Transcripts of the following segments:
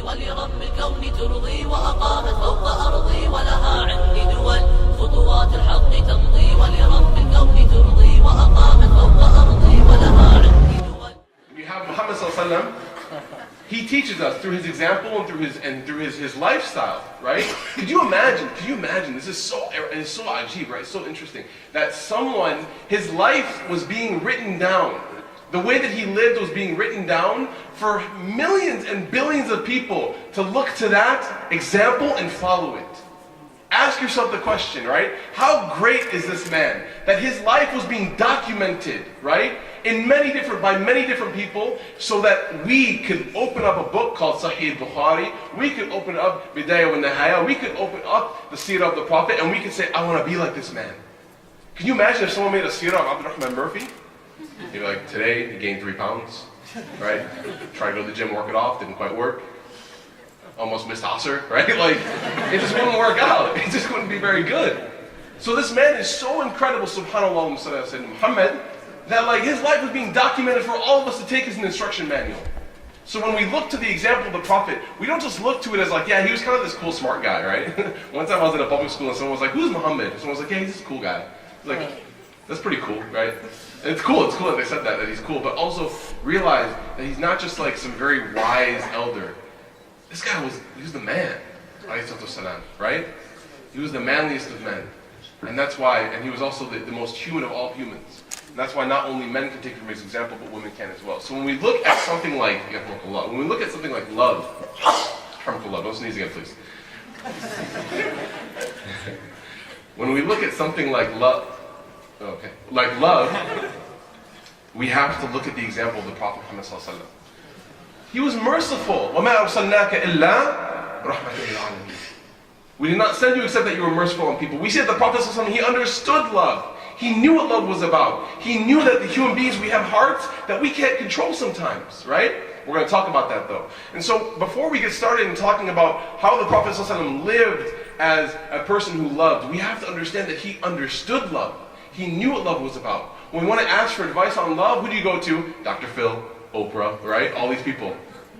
ولرب الكون ترضي وأقامت فوق أرضي ولها عندي دول خطوات الحق تمضي ولرب الكون ترضي وأقامت فوق أرضي ولها عندي دول. We have Muhammad sallallahu alaihi wasallam. He teaches us through his example and through his lifestyle, right? Could you imagine, this is so ajib, right? So interesting, that someone, his life was being written down. The way that he lived was being written down for millions and billions of people to look to that example and follow it. Ask yourself the question, right? How great is this man? That his life was being documented, right? By many different people, so that we could open up a book called Sahih Bukhari, we could open up Bidayah wa Nihaya, we could open up the Seerah of the Prophet, and we could say, I want to be like this man. Can you imagine if someone made a Seerah of Abdurrahman Murphy? You're like, today he gained 3 pounds, right? Tried to go to the gym, work it off, didn't quite work. Almost missed Asr, right? Like, it just wouldn't work out. It just wouldn't be very good. So this man is so incredible, subhanAllah, Muhammad, that like his life was being documented for all of us to take as an instruction manual. So when we look to the example of the Prophet, we don't just look to it as like, yeah, he was kind of this cool, smart guy, right? One time I was in a public school and someone was like, who's Muhammad? And someone was like, yeah, he's this cool guy. Like, that's pretty cool, right? And it's cool that they said that he's cool, but also realize that he's not just like some very wise elder. This guy he was the man, right? He was the manliest of men. And that's why, and he was also the most human of all humans. And that's why not only men can take from his example, but women can as well. So when we look at something like, love, don't sneeze again, please. When we look at something like love, we have to look at the example of the Prophet Muhammad sallallahu alaihi wasallam. He was merciful. وَمَا أَرْسَلْنَاكَ إِلَّا رَحْمَةً لِلْعَالَمِينَ. We did not send you except that you were merciful on people. We see that the Prophet sallallahu alaihi wasallam, he understood love. He knew what love was about. He knew that the human beings, we have hearts that we can't control sometimes, right? We're going to talk about that though. And so before we get started in talking about how the Prophet ﷺ lived as a person who loved, we have to understand that he understood love. He knew what love was about. When we want to ask for advice on love, who do you go to? Dr. Phil, Oprah, right? All these people.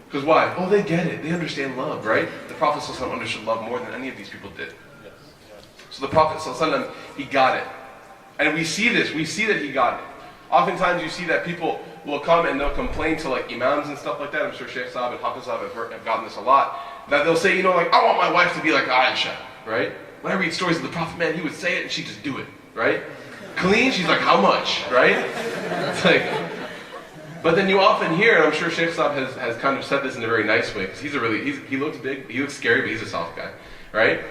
Because why? Oh, they get it. They understand love, right? The Prophet ﷺ understood love more than any of these people did. So the Prophet ﷺ, he got it. And we see this, we see that he got it. Oftentimes you see that people will come and they'll complain to like imams and stuff like that. I'm sure Sheikh Saab and Hafiz Saab have gotten this a lot. That they'll say, like, I want my wife to be like Aisha, right? When I read stories of the Prophet, man, he would say it and she'd just do it, right? Clean, she's like, how much, right? It's like, but then you often hear, and I'm sure Sheikh Saab has kind of said this in a very nice way, because he looks big, he looks scary, but he's a soft guy, right?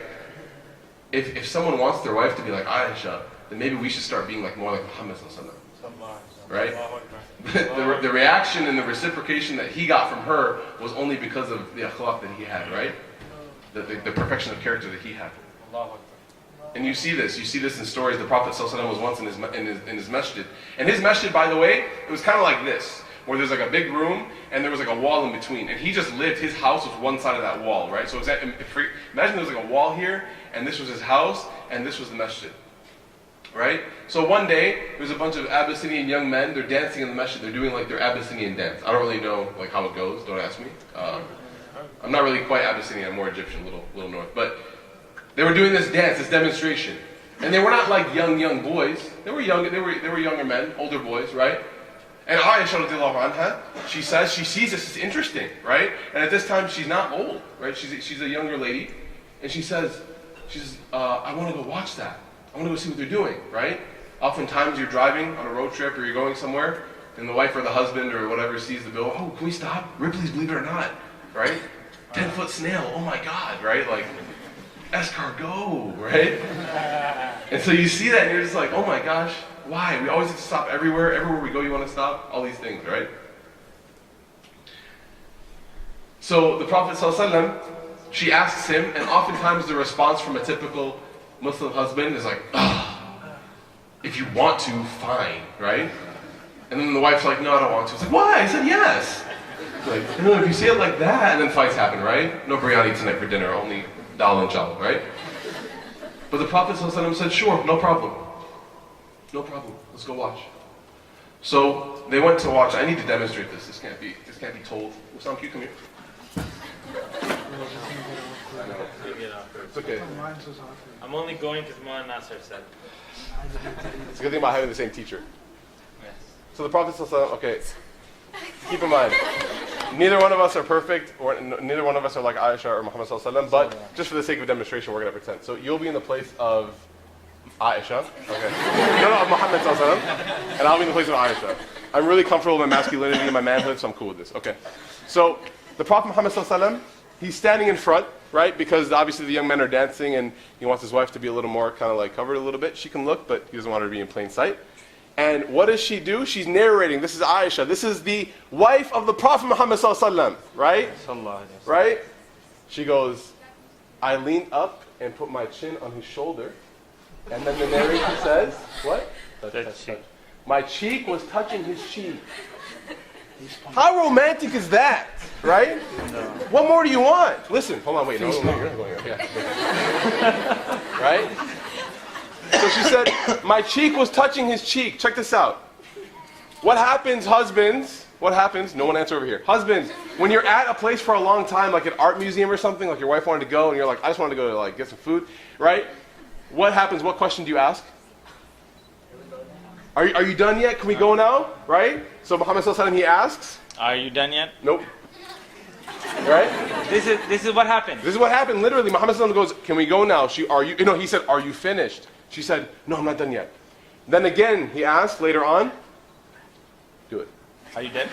If someone wants their wife to be like Aisha, then maybe we should start being more like Muhammad sallallahu alaihi wasallam, right? The reaction and the reciprocation that he got from her was only because of the akhlaq that he had, right? The perfection of character that he had. And you see this in stories. The Prophet sallallahu alaihi wasallam was once in his masjid, and his masjid, by the way, it was kind of like this, where there's like a big room and there was like a wall in between, and he just lived. His house was one side of that wall, right? So imagine there was like a wall here, and this was his house, and this was the masjid. Right? So one day, there's a bunch of Abyssinian young men, they're dancing in the masjid, they're doing like their Abyssinian dance. I don't really know how it goes, don't ask me. I'm not really quite Abyssinian, I'm more Egyptian, little north. But they were doing this dance, this demonstration. And they were not like young boys. They were younger men, older boys, right? And Aisha radiallahu anha, she says, she sees this as interesting, right? And at this time, she's not old, right? She's a younger lady. And she says, I want to go watch that. I want to go see what they're doing, right? Oftentimes you're driving on a road trip or you're going somewhere and the wife or the husband or whatever sees the bill. Oh, can we stop? Ripley's Believe It or Not, right? 10-foot snail, oh my God, right? Like, escargot, right? And so you see that and you're just like, oh my gosh, why? We always have to stop everywhere. Everywhere we go you want to stop? All these things, right? So the Prophet ﷺ, she asks him, and oftentimes the response from a typical Muslim husband is like, if you want to, fine, right? And then the wife's like, no, I don't want to. It's like, why? I said yes. It's like, no, if you say it like that, and then fights happen, right? No biryani tonight for dinner, only dal and chawal, right? But the Prophet ﷺ said, sure, no problem. No problem, let's go watch. So they went to watch. I need to demonstrate this. This can't be told. What's on cue? Come here. It's okay. I'm only going because Mullah Nasser said. It's a good thing about having the same teacher. Yes. So the Prophet ﷺ, okay, keep in mind, neither one of us are perfect, or neither one of us are like Aisha or Muhammad ﷺ, but just for the sake of demonstration, we're going to pretend. So you'll be in the place of Aisha, okay? No, of Muhammad ﷺ, and I'll be in the place of Aisha. I'm really comfortable with my masculinity and my manhood, so I'm cool with this, okay? So the Prophet Muhammad ﷺ, he's standing in front, right? Because obviously the young men are dancing and he wants his wife to be a little more kind of like covered a little bit. She can look, but he doesn't want her to be in plain sight. And what does she do? She's narrating. This is Aisha. This is the wife of the Prophet Muhammad ﷺ, right? Right? She goes, I leaned up and put my chin on his shoulder. And then the narration says, what? My cheek was touching his cheek. How romantic is that, right? No. What more do you want? Listen, hold on, wait, no, you're not going there. Yeah. Right? So she said, my cheek was touching his cheek. Check this out. What happens, husbands? What happens? No one answer over here. Husbands, when you're at a place for a long time, like an art museum or something, like your wife wanted to go, and you're like, I just wanted to go to like get some food, right? What happens? What question do you ask? Are you done yet? Can we go now? Right? So Muhammad ﷺ, he asks. Are you done yet? Nope. Right? This is what happened. This is what happened. Literally, Muhammad ﷺ goes, can we go now? He said, are you finished? She said, no, I'm not done yet. Then again, he asked later on, do it. Are you done?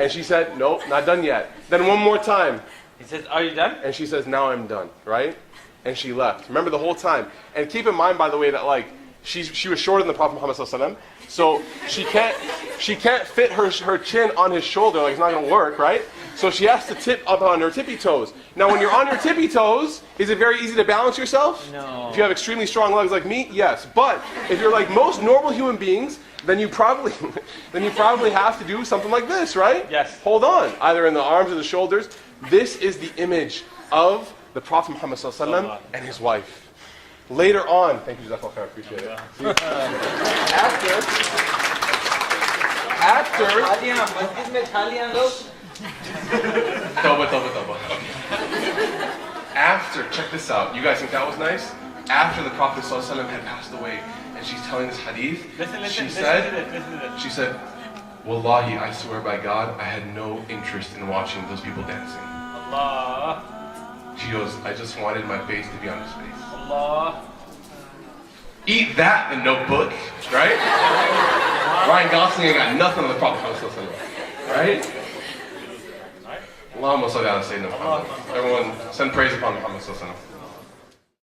And she said, nope, not done yet. Then one more time. He says, are you done? And she says, now I'm done, right? And she left. Remember the whole time. And keep in mind, by the way, that like, she was shorter than the Prophet Muhammad ﷺ, so she can't fit her chin on his shoulder, like it's not going to work, right? So she has to tip up on her tippy toes. Now when you're on your tippy toes, is it very easy to balance yourself? No. If you have extremely strong legs like me, yes. But if you're like most normal human beings, then you probably have to do something like this, right? Yes. Hold on, either in the arms or the shoulders. This is the image of the Prophet Muhammad ﷺ and his wife. Later on, thank you, Jazakallah khair, appreciate it. After, check this out. You guys think that was nice? After the Prophet ﷺ had passed away, and she's telling this hadith, she said, Wallahi, I swear by God, I had no interest in watching those people dancing. Allah. She goes, I just wanted my face to be on his face. Allah. Eat that, the Notebook, right? Ryan Gosling ain't got nothing on the Prophet ﷺ, right? Allahumma salli ala Sayyidina Muhammad. Everyone, send praise upon Muhammad ﷺ.